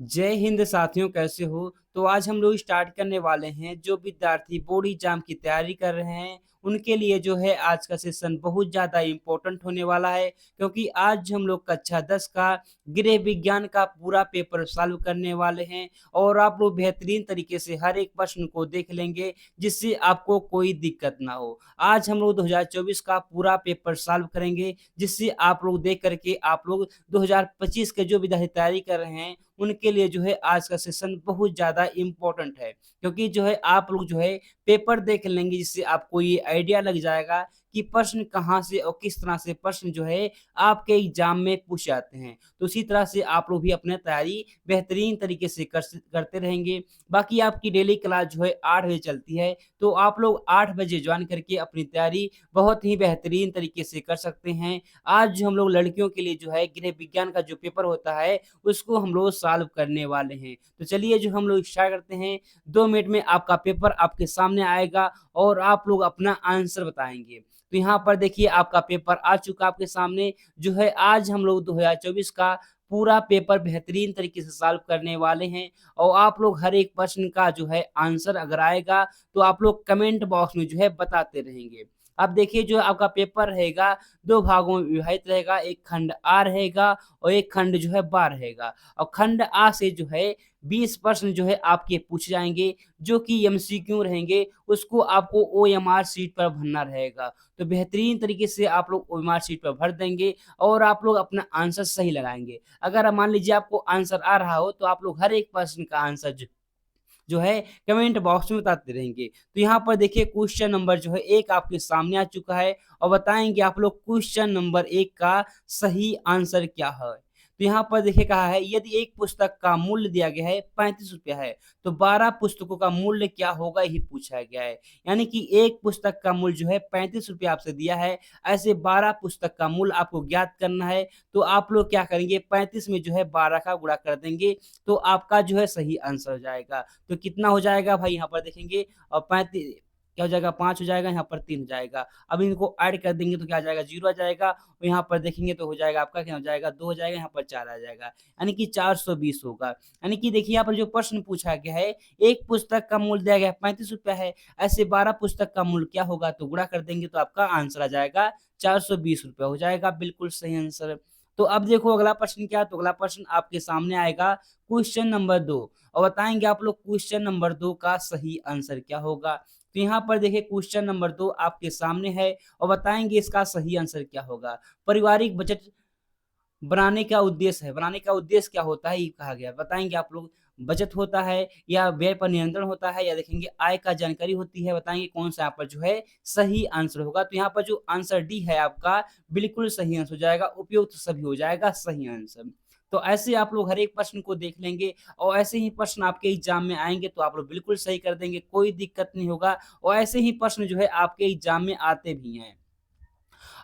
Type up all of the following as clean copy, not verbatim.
जय हिंद साथियों, कैसे हो? तो आज हम लोग स्टार्ट करने वाले हैं। जो विद्यार्थी बोर्ड एग्जाम की तैयारी कर रहे हैं उनके लिए जो है आज का सेशन बहुत ज़्यादा इम्पोर्टेंट होने वाला है, क्योंकि आज हम लोग कक्षा 10 का गृह विज्ञान का पूरा पेपर सॉल्व करने वाले हैं। और आप लोग बेहतरीन तरीके से हर एक प्रश्न को देख लेंगे, जिससे आपको कोई दिक्कत ना हो। आज हम लोग 2024 का पूरा पेपर सॉल्व करेंगे, जिससे आप लोग देख करके आप लोग 2025 के जो विद्यार्थी तैयारी कर रहे हैं उनके लिए जो है आज का सेशन बहुत ज़्यादा इम्पोर्टेंट है, क्योंकि जो है आप लोग जो है पेपर देख लेंगे, जिससे आपको ये आइडिया लग जाएगा कि प्रश्न कहाँ से और किस तरह से प्रश्न जो है आपके एग्जाम में पूछे जाते हैं। तो उसी तरह से आप लोग भी अपनी तैयारी बेहतरीन तरीके से करते रहेंगे। बाकी आपकी डेली क्लास जो है 8 बजे चलती है, तो आप लोग 8 बजे ज्वाइन करके अपनी तैयारी बहुत ही बेहतरीन तरीके से कर सकते हैं। आज जो हम लोग लड़कियों के लिए जो है गृह विज्ञान का जो पेपर होता है उसको हम लोग सॉल्व करने वाले हैं। तो चलिए जो हम लोग स्टार्ट करते हैं। 2 मिनट में आपका पेपर आपके सामने आएगा और आप लोग अपना आंसर बताएँगे। तो यहाँ पर देखिए आपका पेपर आ चुका आपके सामने। जो है आज हम लोग 2024 का पूरा पेपर बेहतरीन तरीके से सॉल्व करने वाले हैं, और आप लोग हर एक प्रश्न का जो है आंसर अगर आएगा तो आप लोग कमेंट बॉक्स में जो है बताते रहेंगे। अब देखिए जो आपका पेपर रहेगा 2 भागों में विभाजित रहेगा। एक खंड आ रहेगा और एक खंड जो है बा रहेगा। और खंड आ से जो है 20 प्रश्न जो है आपके पूछे जाएँगे, जो कि एमसीक्यू रहेंगे, उसको आपको ओएमआर शीट पर भरना रहेगा। तो बेहतरीन तरीके से आप लोग ओएमआर शीट पर भर देंगे और आप लोग अपना आंसर सही लगाएँगे। अगर मान लीजिए आपको आंसर आ रहा हो, तो आप लोग हर एक प्रश्न का आंसर जो है कमेंट बॉक्स में बताते रहेंगे। तो यहाँ पर देखिए क्वेश्चन नंबर जो है 1 आपके सामने आ चुका है, और बताएँगे आप लोग क्वेश्चन नंबर 1 का सही आंसर क्या है। तो यहाँ पर देखिए कहा है, यदि एक पुस्तक का मूल्य दिया गया है ₹35 है, तो 12 पुस्तकों का मूल्य क्या होगा, यही पूछा गया है। यानी कि एक पुस्तक का मूल्य जो है ₹35 आपसे दिया है, ऐसे 12 पुस्तक का मूल्य आपको ज्ञात करना है। तो आप लोग क्या करेंगे, 35 में जो है 12 का गुणा कर देंगे, तो आपका जो है सही आंसर हो जाएगा। तो कितना हो जाएगा भाई, यहाँ पर देखेंगे और 35 क्या हो जाएगा, 5 हो जाएगा, यहाँ पर 3 हो जाएगा। अब इनको ऐड कर देंगे तो क्या आ जाएगा, 0 आ जाएगा, और यहाँ पर देखेंगे तो हो जाएगा आपका क्या हो जाएगा, 2 हो जाएगा, यहाँ पर 4 आ जाएगा। यानी कि 420 होगा। यानी कि देखिए यहाँ पर जो प्रश्न पूछा गया है, एक पुस्तक का मूल्य दिया गया है ₹35 है, ऐसे 12 पुस्तक का मूल्य क्या होगा, तो गुणा कर देंगे तो आपका आंसर आ जाएगा ₹420 हो जाएगा, बिल्कुल सही आंसर। तो अब देखो अगला प्रश्न क्या है, तो अगला प्रश्न आपके सामने आएगा क्वेश्चन नंबर 2, और बताएँगे आप लोग क्वेश्चन नंबर 2 का सही आंसर क्या होगा। तो यहाँ पर देखिए क्वेश्चन नंबर 2 आपके सामने है, और बताएँगे इसका सही आंसर क्या होगा। पारिवारिक बजट बनाने का उद्देश्य क्या होता है, ये कहा गया है। बताएँगे आप लोग, बचत होता है या व्यय पर नियंत्रण होता है, या देखेंगे आय का जानकारी होती है। बताएँगे कौन-सा यहाँ पर जो है सही आंसर होगा। तो यहाँ पर जो आंसर डी है आपका बिल्कुल सही आंसर हो जाएगा, उपयुक्त सभी हो जाएगा सही आंसर। तो ऐसे आप लोग हर एक प्रश्न को देख लेंगे, और ऐसे ही प्रश्न आपके एग्ज़ाम में आएँगे तो आप लोग बिल्कुल सही कर देंगे, कोई दिक्कत नहीं होगा, और ऐसे ही प्रश्न जो है आपके एग्ज़ाम में आते भी हैं।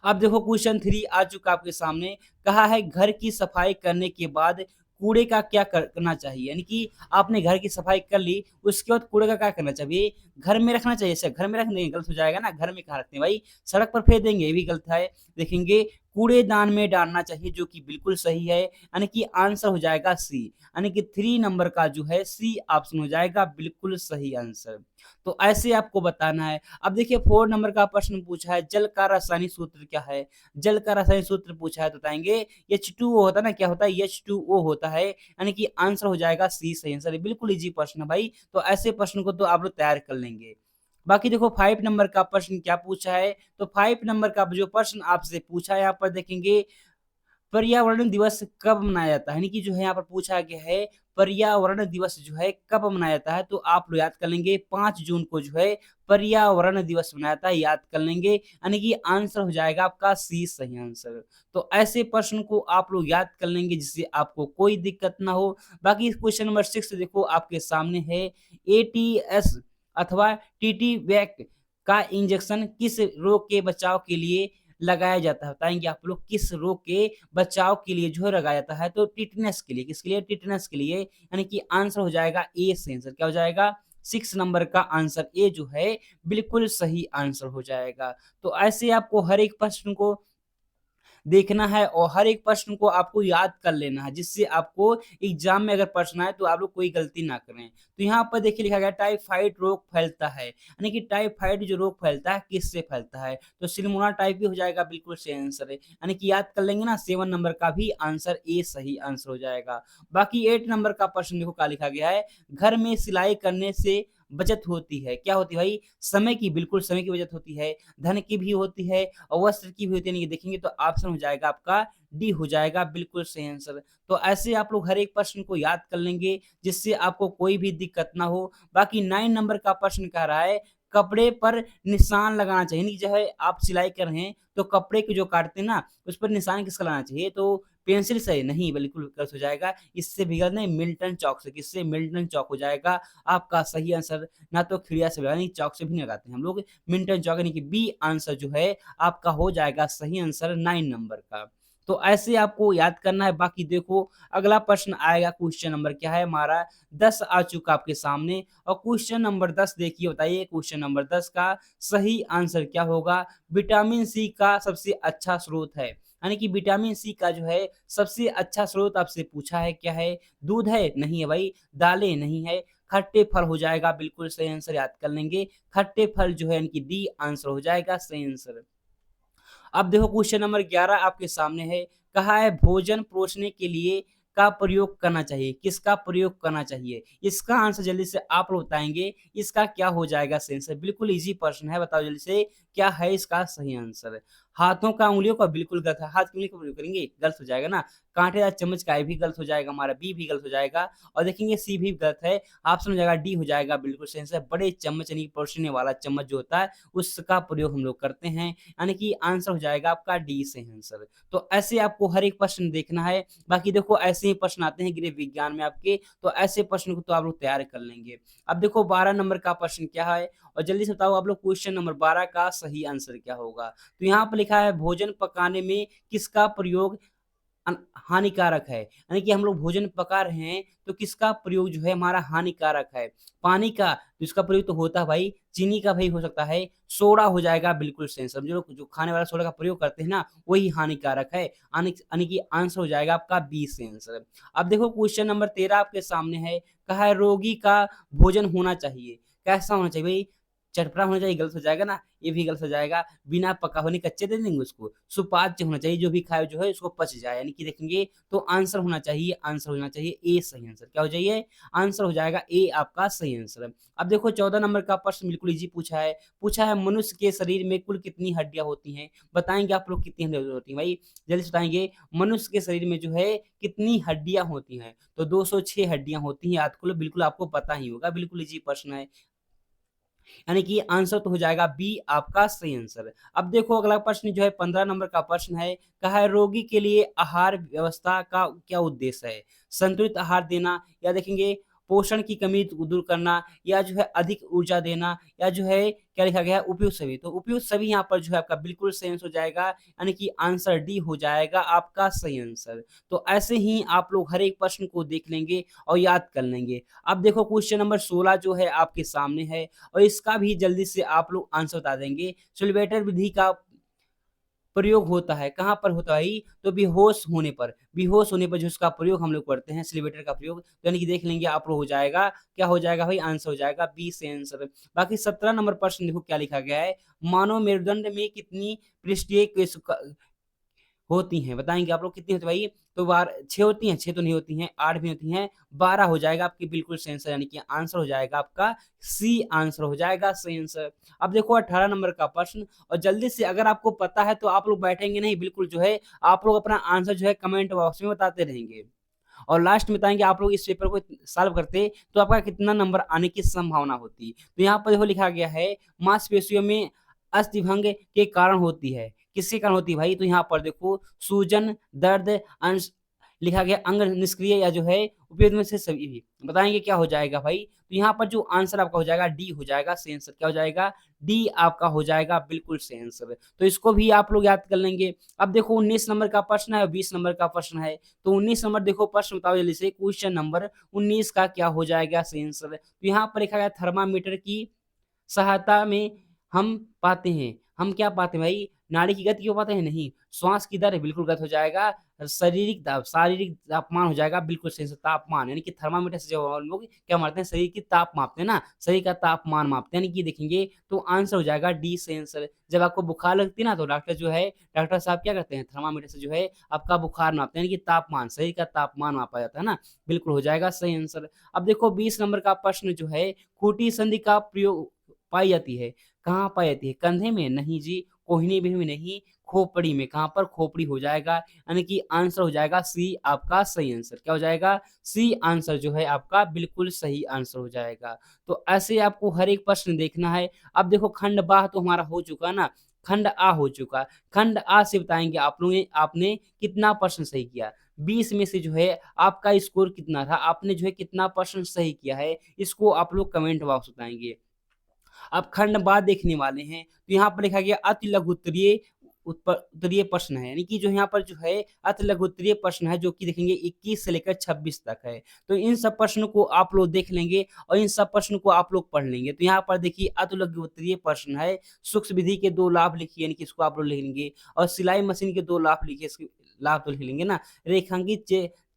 अब देखो क्वेश्चन 3 आ चुका आपके सामने। कहा है घर की सफाई करने के बाद कूड़े का क्या करना चाहिए? यानी कि आपने घर की सफाई कर ली, उसके बाद कूड़े का क्या करना चाहिए? घर में रखना चाहिए, ऐसे घर में रख देंगे गलत हो जाएगा ना, घर में कहाँ रखते हैं भाई? सड़क पर फेंक देंगे, ये भी गलत है। देखेंगे कूड़ेदान में डालना चाहिए, जो कि बिल्कुल सही है। यानी कि आंसर हो जाएगा सी, यानी कि 3 नंबर का जो है सी ऑप्शन हो जाएगा बिल्कुल सही आंसर। तो ऐसे आपको बताना है। अब देखिए 4 नंबर का प्रश्न पूछा है, जल का रासायनिक सूत्र क्या है? जल का रासायनिक सूत्र पूछा है तो बताएँगे H2O होता है ना, क्या होता है? H2O होता है, यानी कि आंसर हो जाएगा सी सही आंसर है। बिल्कुल ईज़ी प्रश्न है भाई, तो ऐसे प्रश्न को तो आप लोग तैयार कर लेंगे। बाकी देखो 5 नंबर का प्रश्न क्या पूछा है, तो 5 नंबर का जो प्रश्न आपसे पूछा है, यहाँ पर देखेंगे पर्यावरण दिवस कब मनाया जाता है? यानी कि जो है यहाँ पर पूछा गया है, पर्यावरण दिवस जो है कब मनाया जाता है? तो आप लोग याद कर लेंगे 5 जून को जो है पर्यावरण दिवस मनाया जाता है, याद कर लेंगे। यानी कि आंसर हो जाएगा आपका सी सही आंसर। तो ऐसे प्रश्न को आप लोग याद कर लेंगे, जिससे आपको कोई दिक्कत ना हो। बाकी क्वेश्चन नंबर 6 देखो आपके सामने है, एटीएस अथवा टीटी-वैक का इंजेक्शन किस रोग के बचाव के लिए लगाया जाता है? बताएँगे आप लोग किस रोग के बचाव के लिए जो है लगाया जाता है? तो टिटनेस के लिए, किसके लिए? टिटनेस के लिए, यानी कि आंसर हो जाएगा ए सही आंसर। क्या हो जाएगा? 6 नंबर का आंसर ए जो है बिल्कुल सही आंसर हो जाएगा। तो ऐसे आपको हर एक प्रश्न को देखना है और हर एक प्रश्न को आपको याद कर लेना है, जिससे आपको एग्ज़ाम में अगर प्रश्न आए तो आप लोग कोई गलती ना करें। तो यहाँ पर देखिए लिखा गया है टाइफाइड रोग फैलता है, यानी कि टाइफाइड जो रोग फैलता है किससे फैलता है? तो सिलमोना टाइफी हो जाएगा, बिल्कुल सही आंसर है। यानी कि याद कर लेंगे ना 7 नंबर का भी आंसर ए सही आंसर हो जाएगा। बाकी 8 नंबर का प्रश्न देखो क्या लिखा गया है, घर में सिलाई करने से बचत होती है। क्या होती है भाई? समय की, बिल्कुल समय की बचत होती है, धन की भी होती है और वस्त्र की भी होती है। यानी कि देखेंगे तो ऑप्शन हो जाएगा आपका डी हो जाएगा, बिल्कुल सही आंसर। तो ऐसे आप लोग हर एक प्रश्न को याद कर लेंगे, जिससे आपको कोई भी दिक्कत ना हो। बाकी 9 नंबर का प्रश्न कह रहा है, कपड़े पर निशान लगाना चाहिए, यानी कि जो है आप सिलाई कर रहे हैं, तो कपड़े को जो काटते हैं ना, उस पर निशान किसका लगाना चाहिए? तो पेंसिल से नहीं, बिल्कुल गलत हो जाएगा। इससे भी गलत नहीं, मिल्टन चॉक से। किससे? मिल्टन चॉक हो जाएगा आपका सही आंसर। ना तो खिड़िया से यानी चॉक से भी नहीं लगाते हैं हम लोग, मिल्टन चॉक, यानी कि बी आंसर जो है आपका हो जाएगा सही आंसर 9 नंबर का। तो ऐसे आपको याद करना है। बाकी देखो अगला प्रश्न आएगा, क्वेश्चन नंबर क्या है हमारा 10 आ चुका आपके सामने और क्वेश्चन नंबर 10 देखिए, बताइए क्वेश्चन नंबर 10 का सही आंसर क्या होगा? विटामिन सी का सबसे अच्छा स्रोत है, यानी कि विटामिन सी का जो है सबसे अच्छा स्रोत आपसे पूछा है, क्या है? दूध है? नहीं है भाई। दालें? नहीं है। खट्टे फल हो जाएगा, बिल्कुल सही आंसर, याद कर लेंगे। खट्टे फल जो है यानी कि डी आंसर हो जाएगा सही आंसर। अब देखो क्वेश्चन नंबर 11 आपके सामने है, कहा है भोजन परोसने के लिए का प्रयोग करना चाहिए, किसका प्रयोग करना चाहिए? इसका आंसर जल्दी से आप लोग बताएँगे, इसका क्या हो जाएगा सही आंसर? बिल्कुल ईज़ी प्रश्न है, बताओ जल्दी से क्या है इसका सही आंसर? हाथों का, उँगलियों का? बिल्कुल गलत है, हाथ की उँगली का प्रयोग करेंगे, गलत हो जाएगा ना। कांटेदार चम्मच का, ये भी गलत हो जाएगा हमारा, बी भी गलत हो जाएगा और देखेंगे सी भी गलत है, ऑप्शन हो जाएगा डी हो जाएगा, बिल्कुल सही आंसर। बड़े चम्मच यानी कि परोसने वाला चम्मच जो होता है, उसका प्रयोग हम लोग करते हैं, यानी कि आंसर हो जाएगा आपका डी सही आंसर। तो ऐसे आपको हर एक प्रश्न देखना है। बाकी देखो ऐसे ही प्रश्न आते हैं गृह विज्ञान में आपके, तो ऐसे प्रश्न को तो आप लोग तैयार कर लेंगे। अब देखो 12 नंबर का प्रश्न क्या है और जल्दी से बताओ आप लोग क्वेश्चन नंबर 12 का सही आंसर क्या होगा? तो यहाँ पर लिखा है भोजन पकाने में किसका प्रयोग हानिकारक है, यानी कि हम लोग भोजन पका रहे हैं तो किसका प्रयोग जो है हमारा हानिकारक है? पानी का, तो इसका प्रयोग तो होता है भाई, चीनी का भी हो सकता है, सोडा हो जाएगा, बिल्कुल सही। समझ लो जो खाने वाला सोडा का प्रयोग करते हैं ना, वही हानिकारक है, यानी कि आंसर हो जाएगा आपका बी सही आंसर। अब देखो क्वेश्चन नंबर 13 आपके सामने है, कहा है रोगी का भोजन होना चाहिए, कैसा होना चाहिए भाई? चटपटा होना चाहिए, गलत हो जाएगा ना, ये भी गलत हो जाएगा। बिना पका होने कच्चे दे देंगे उसको, सुपाच्य होना चाहिए, जो भी खाए जो है उसको पच जाए, यानी कि देखेंगे तो आंसर होना चाहिए, आंसर होना चाहिए ए सही आंसर। क्या हो जाइए? आंसर हो जाएगा ए आपका सही आंसर। अब देखो 14 नंबर का प्रश्न बिल्कुल ईज़ी पूछा है मनुष्य के शरीर में कुल कितनी हड्डियाँ होती हैं? बताएँगे आप लोग कितनी हड्डियाँ होती हैं भाई? जल्दी से बताएँगे मनुष्य के शरीर में जो है कितनी हड्डियाँ होती हैं? तो 206 हड्डियाँ होती हैं याद करो, बिल्कुल आपको पता ही होगा, बिल्कुल ईज़ी प्रश्न है। यानी कि आंसर तो हो जाएगा बी आपका सही आंसर। अब देखो अगला प्रश्न जो है 15 नंबर का प्रश्न है, कहा है रोगी के लिए आहार व्यवस्था का क्या उद्देश्य है? संतुलित आहार देना या देखेंगे पोषण की कमी दूर करना या जो है अधिक ऊर्जा देना या जो है क्या लिखा गया है उपयुक्त सभी। तो उपयुक्त सभी यहाँ पर जो है आपका बिल्कुल सही आंसर हो जाएगा, यानी कि आंसर डी हो जाएगा आपका सही आंसर। तो ऐसे ही आप लोग हर एक प्रश्न को देख लेंगे और याद कर लेंगे। अब देखो क्वेश्चन नंबर 16 जो है आपके सामने है और इसका भी जल्दी से आप लोग आंसर बता देंगे। सिल्वेटर विधि का प्रयोग होता है, कहाँ पर होता है ये? तो बेहोश होने पर जो इसका प्रयोग हम लोग करते हैं सिल्वेटर का प्रयोग, तो यानी कि देख लेंगे आप लोग हो जाएगा, क्या हो जाएगा भाई? आंसर हो जाएगा बी से आंसर। बाकी 17 नंबर प्रश्न देखो क्या लिखा गया है, मानव मेरुदंड में कितनी पृष्ठीय केशिका होती हैं, बताएँगे आप लोग कितनी होती है भाई? तो बार 6 होती हैं, 6 तो नहीं होती हैं, 8 भी होती हैं, 12 हो जाएगा आपकी बिल्कुल सही आंसर, यानी कि आंसर हो जाएगा आपका सी आंसर हो जाएगा सही आंसर। अब देखो 18 नंबर का प्रश्न और जल्दी से अगर आपको पता है तो आप लोग बैठेंगे नहीं, बिल्कुल जो है आप लोग अपना आंसर जो है कमेंट बॉक्स में बताते रहेंगे। और लास्ट में बताएँगे आप लोग इस पेपर को सॉल्व करते तो आपका कितना नंबर आने की संभावना होती। तो यहाँ पर देखो लिखा गया है मांसपेशियों में अस्थिभंग के कारण होती है। किसके कारण होती है भाई? तो यहाँ पर देखो सूजन, दर्द, अंश लिखा गया अंग निष्क्रिय या जो है उपयुक्त में से सभी भी। बताएँगे क्या हो जाएगा भाई? तो यहाँ पर जो आंसर आपका हो जाएगा डी हो जाएगा सही आंसर। क्या हो जाएगा? डी आपका हो जाएगा बिल्कुल सही आंसर। तो इसको भी आप लोग याद कर लेंगे। अब देखो 19 नंबर का प्रश्न है और 20 नंबर का प्रश्न है। तो 19 नंबर देखो प्रश्न बताओ जल्दी से क्वेश्चन नंबर 19 का क्या हो जाएगा सही आंसर? तो यहाँ पर लिखा गया थर्मामीटर की सहायता में हम पाते हैं। हम क्या पाते हैं भाई? नाड़ी की गति क्यों पाते हैं? नहीं। श्वास की दर बिल्कुल गलत हो जाएगा। शारीरिक तापमान हो जाएगा बिल्कुल सही से तापमान, यानी कि थर्मामीटर से जो हम लोग क्या मापते हैं, शरीर की ताप मापते हैं ना, शरीर का तापमान मापते हैं, यानी कि देखेंगे तो आंसर हो जाएगा डी सही आंसर। जब आपको बुखार लगती है ना, तो डॉक्टर साहब क्या करते हैं, थर्मामीटर से जो है आपका बुखार नापते हैं, यानी कि तापमान, शरीर का तापमान मापा जाता है ना, बिल्कुल हो जाएगा सही आंसर। अब देखो 20 नंबर का प्रश्न जो है, खूंटी संधि का प्रयोग पाई जाती है, कहाँ पाई जाती है? कंधे में? नहीं जी। कोहनी में भी नहीं, खोपड़ी में। कहाँ पर? खोपड़ी हो जाएगा, यानी कि आंसर हो जाएगा सी आपका सही आंसर। क्या हो जाएगा? सी आंसर जो है आपका बिल्कुल सही आंसर हो जाएगा। तो ऐसे आपको हर एक प्रश्न देखना है। अब देखो खंड बाह तो हमारा हो चुका ना, खंड आ हो चुका। खंड आ से बताएँगे आप लोगों ने आपने कितना प्रश्न सही किया। 20 में से जो है आपका स्कोर कितना था? आपने जो है कितना प्रश्न सही किया है? इसको आप लोग कमेंट बॉक्स में बताएँगे। अब खंड बाद देखने वाले हैं, तो यहाँ पर लिखा गया अति लघु उत्तरीय प्रश्न है, यानी कि जो यहाँ पर जो है अति लघु उत्तरीय प्रश्न है, जो कि देखेंगे 21 से लेकर 26 तक है। तो इन सब प्रश्नों को आप लोग देख लेंगे और इन सब प्रश्नों को आप लोग पढ़ लेंगे। तो यहाँ पर देखिए अति लघु उत्तरीय प्रश्न है, सूक्ष्म विधि के 2 लाभ लिखिए, यानी कि इसको आप लोग लिख लेंगे, और सिलाई मशीन के 2 लाभ लिखिए, इसके लाभ तो लिख लेंगे ना। रेखांकित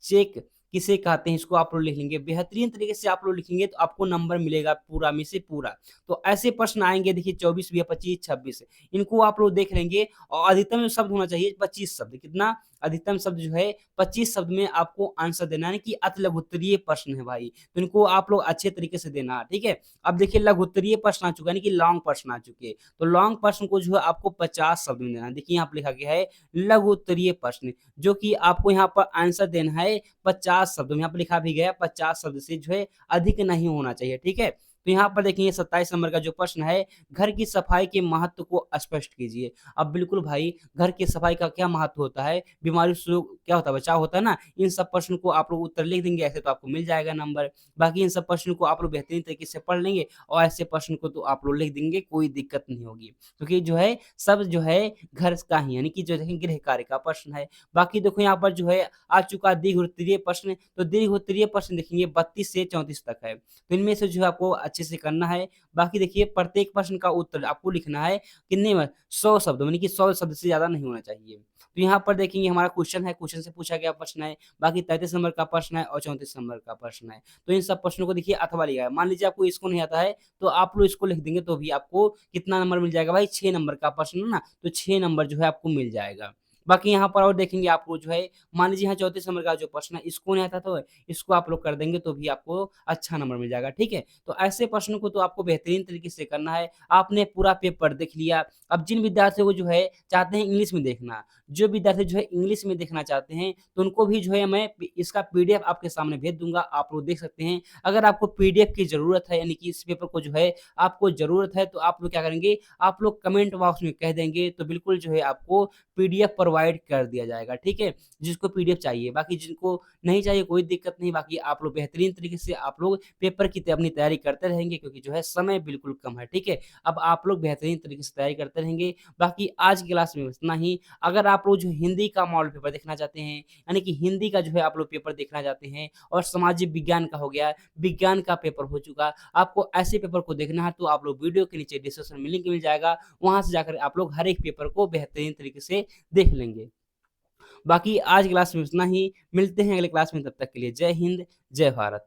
चेक किसे कहते हैं, इसको आप लोग लिख लेंगे। बेहतरीन तरीके से आप लोग लिखेंगे तो आपको नंबर मिलेगा पूरा में से पूरा। तो ऐसे प्रश्न आएँगे, देखिए 24 भी है, 25, 26, इनको आप लोग देख लेंगे, और अधिकतम जो शब्द होना चाहिए 25 शब्द। कितना? अधिकतम शब्द जो है 25 शब्द में आपको आंसर देना है, यानी कि अति लघुत्तरीय प्रश्न है भाई। तो इनको आप लोग अच्छे तरीके से देना, ठीक है? अब देखिए लघुत्तरीय प्रश्न आ चुका है, यानी कि लॉन्ग प्रश्न आ चुके हैं। तो लॉन्ग प्रश्न को जो है आपको 50 शब्द में देना है। देखिए यहाँ पे लिखा गया है लघु उत्तरीय प्रश्न, जो कि आपको यहाँ पर आंसर देना है 50 शब्दों में। यहाँ पे लिखा भी गया है 50 शब्द से जो है अधिक नहीं होना चाहिए, ठीक है? तो यहाँ पर देखिए 27 नंबर का जो प्रश्न है, घर की सफाई के महत्व को स्पष्ट कीजिए। अब बिल्कुल भाई, घर की सफाई का क्या महत्व होता है? बीमारी से क्या होता है? बचाव होता है ना। इन सब प्रश्न को आप लोग उत्तर लिख देंगे, ऐसे तो आपको मिल जाएगा नंबर। बाकी इन सब प्रश्नों को आप लोग बेहतरीन तरीके से पढ़ लेंगे और ऐसे प्रश्न को तो आप लोग लिख देंगे, कोई दिक्कत नहीं होगी। क्योंकि जो है सब जो है घर का ही, यानी कि जो है गृह कार्य का प्रश्न है। बाकी देखो यहाँ पर जो है आ चुका दीर्घ उत्तरीय प्रश्न, तो दीर्घ उत्तरीय प्रश्न देखेंगे 32 से 34 तक है। तो इनमें से जो है आपको अच्छे से करना है। बाकी देखिए प्रत्येक प्रश्न का उत्तर आपको लिखना है कितने में? 100 शब्द, यानी कि 100 शब्द से ज़्यादा नहीं होना चाहिए। तो यहाँ पर देखेंगे हमारा क्वेश्चन है, क्वेश्चन से पूछा गया प्रश्न है। बाकी 33 नंबर का प्रश्न है और 34 नंबर का प्रश्न है। तो इन सब प्रश्नों को देखिए अथवा लिखा है। मान लीजिए आपको इसको नहीं आता है, तो आप लोग इसको लिख देंगे तो भी आपको कितना नंबर मिल जाएगा भाई? 6 नंबर का प्रश्न है ना, तो 6 नंबर जो है आपको मिल जाएगा। बाकी यहाँ पर और देखेंगे आपको जो है, मान लीजिए यहाँ 34 नंबर का जो प्रश्न है इसको नहीं आता, तो इसको आप लोग कर देंगे तो भी आपको अच्छा नंबर मिल जाएगा, ठीक है? तो ऐसे प्रश्नों को तो आपको बेहतरीन तरीके से करना है। आपने पूरा पेपर देख लिया। अब जिन विद्यार्थियों को जो है चाहते हैं इंग्लिश में देखना, जो विद्यार्थी जो है इंग्लिश में देखना चाहते हैं, तो उनको भी जो है मैं इसका पीडीएफ आपके सामने भेज दूँगा, आप लोग देख सकते हैं। अगर आपको पीडीएफ की ज़रूरत है, यानी कि इस पेपर को जो है आपको ज़रूरत है, तो आप लोग क्या करेंगे, आप लोग कमेंट बॉक्स में कह देंगे, तो बिल्कुल जो है आपको पीडीएफ प्रोवाइड कर दिया जाएगा, ठीक है? जिसको पीडीएफ चाहिए, बाकी जिनको नहीं चाहिए कोई दिक्कत नहीं। बाकी आप लोग बेहतरीन तरीके से आप लोग पेपर की अपनी तैयारी करते रहेंगे, क्योंकि जो है समय बिल्कुल कम है, ठीक है? अब आप लोग बेहतरीन तरीके से तैयारी करते रहेंगे। बाकी आज की क्लास में इतना ही। अगर आप लोग जो हिंदी का मॉडल पेपर देखना चाहते हैं, यानी कि हिंदी का जो है आप लोग पेपर देखना चाहते हैं, और सामाजिक विज्ञान का हो गया, विज्ञान का पेपर हो चुका, आपको ऐसे पेपर को देखना है, तो आप लोग वीडियो के नीचे डिस्क्रिप्शन में लिंक मिल जाएगा, वहाँ से जाकर आप लोग हर एक पेपर को बेहतरीन तरीके से देख लेंगे। बाकी आज की क्लास में इतना ही। मिलते हैं अगले क्लास में, तब तक के लिए जय हिंद, जय भारत।